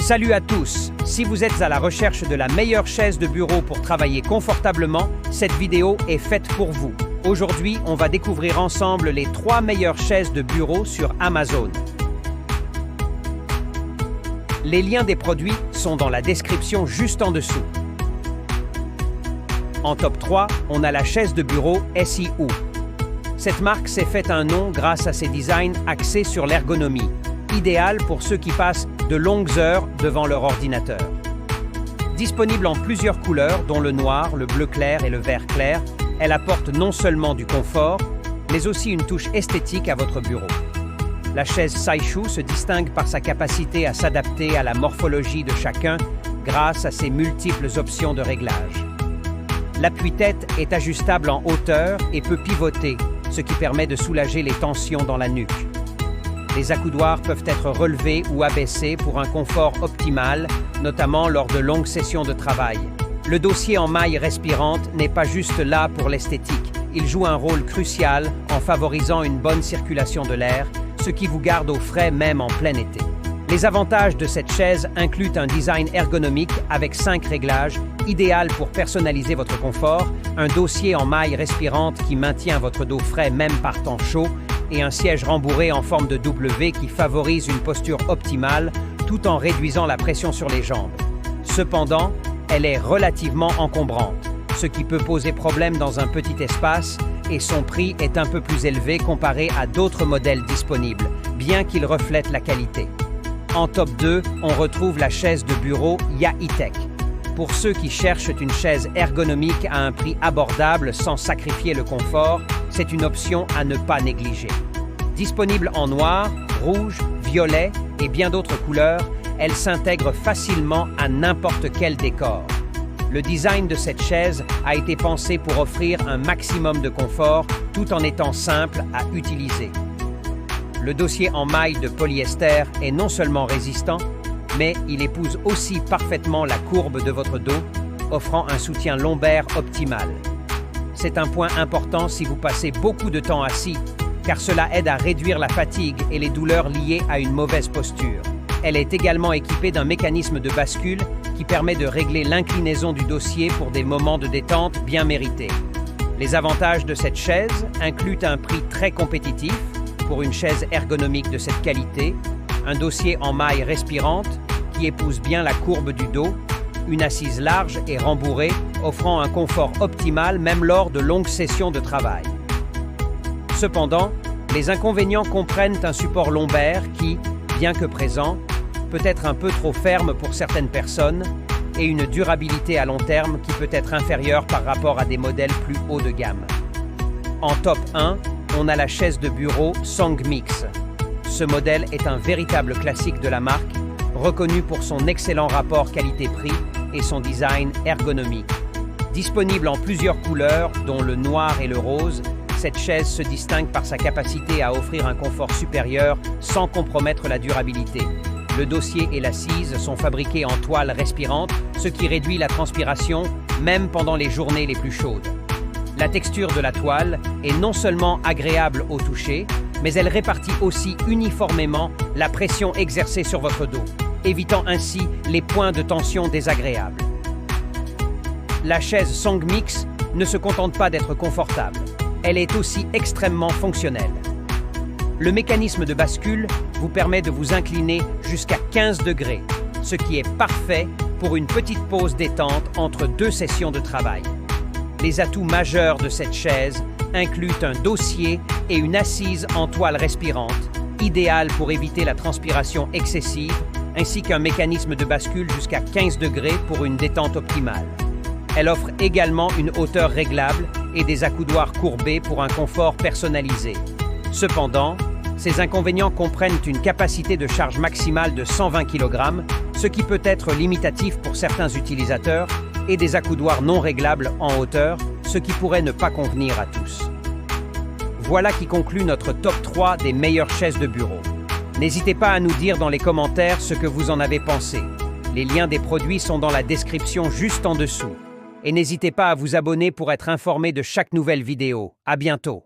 Salut à tous! Si vous êtes à la recherche de la meilleure chaise de bureau pour travailler confortablement, cette vidéo est faite pour vous. Aujourd'hui, on va découvrir ensemble les 3 meilleures chaises de bureau sur Amazon. Les liens des produits sont dans la description juste en dessous. En top 3, on a la chaise de bureau SIU. Cette marque s'est faite un nom grâce à ses designs axés sur l'ergonomie, idéal pour ceux qui passent de longues heures devant leur ordinateur. Disponible en plusieurs couleurs, dont le noir, le bleu clair et le vert clair, elle apporte non seulement du confort, mais aussi une touche esthétique à votre bureau. La chaise SIU se distingue par sa capacité à s'adapter à la morphologie de chacun grâce à ses multiples options de réglage. L'appui-tête est ajustable en hauteur et peut pivoter, ce qui permet de soulager les tensions dans la nuque. Les accoudoirs peuvent être relevés ou abaissés pour un confort optimal, notamment lors de longues sessions de travail. Le dossier en maille respirante n'est pas juste là pour l'esthétique. Il joue un rôle crucial en favorisant une bonne circulation de l'air, ce qui vous garde au frais même en plein été. Les avantages de cette chaise incluent un design ergonomique avec 5 réglages, idéal pour personnaliser votre confort, un dossier en maille respirante qui maintient votre dos frais même par temps chaud, et un siège rembourré en forme de W qui favorise une posture optimale tout en réduisant la pression sur les jambes. Cependant, elle est relativement encombrante, ce qui peut poser problème dans un petit espace, et son prix est un peu plus élevé comparé à d'autres modèles disponibles, bien qu'il reflète la qualité. En top 2, on retrouve la chaise de bureau Yaitech. Pour ceux qui cherchent une chaise ergonomique à un prix abordable sans sacrifier le confort, c'est une option à ne pas négliger. Disponible en noir, rouge, violet et bien d'autres couleurs, elle s'intègre facilement à n'importe quel décor. Le design de cette chaise a été pensé pour offrir un maximum de confort tout en étant simple à utiliser. Le dossier en maille de polyester est non seulement résistant, mais il épouse aussi parfaitement la courbe de votre dos, offrant un soutien lombaire optimal. C'est un point important si vous passez beaucoup de temps assis, car cela aide à réduire la fatigue et les douleurs liées à une mauvaise posture. Elle est également équipée d'un mécanisme de bascule qui permet de régler l'inclinaison du dossier pour des moments de détente bien mérités. Les avantages de cette chaise incluent un prix très compétitif pour une chaise ergonomique de cette qualité, un dossier en maille respirante qui épouse bien la courbe du dos, une assise large et rembourrée offrant un confort optimal même lors de longues sessions de travail. Cependant, les inconvénients comprennent un support lombaire qui, bien que présent, peut être un peu trop ferme pour certaines personnes et une durabilité à long terme qui peut être inférieure par rapport à des modèles plus haut de gamme. En top 1, on a la chaise de bureau Songmix. Ce modèle est un véritable classique de la marque, reconnu pour son excellent rapport qualité-prix et son design ergonomique. Disponible en plusieurs couleurs, dont le noir et le rose, cette chaise se distingue par sa capacité à offrir un confort supérieur sans compromettre la durabilité. Le dossier et l'assise sont fabriqués en toile respirante, ce qui réduit la transpiration, même pendant les journées les plus chaudes. La texture de la toile est non seulement agréable au toucher, mais elle répartit aussi uniformément la pression exercée sur votre dos, évitant ainsi les points de tension désagréables. La chaise Songmix ne se contente pas d'être confortable, elle est aussi extrêmement fonctionnelle. Le mécanisme de bascule vous permet de vous incliner jusqu'à 15 degrés, ce qui est parfait pour une petite pause détente entre 2 sessions de travail. Les atouts majeurs de cette chaise incluent un dossier et une assise en toile respirante, idéal pour éviter la transpiration excessive, ainsi qu'un mécanisme de bascule jusqu'à 15 degrés pour une détente optimale. Elle offre également une hauteur réglable et des accoudoirs courbés pour un confort personnalisé. Cependant, ces inconvénients comprennent une capacité de charge maximale de 120 kg, ce qui peut être limitatif pour certains utilisateurs, et des accoudoirs non réglables en hauteur, ce qui pourrait ne pas convenir à tous. Voilà qui conclut notre top 3 des meilleures chaises de bureau. N'hésitez pas à nous dire dans les commentaires ce que vous en avez pensé. Les liens des produits sont dans la description juste en dessous. Et n'hésitez pas à vous abonner pour être informé de chaque nouvelle vidéo. À bientôt!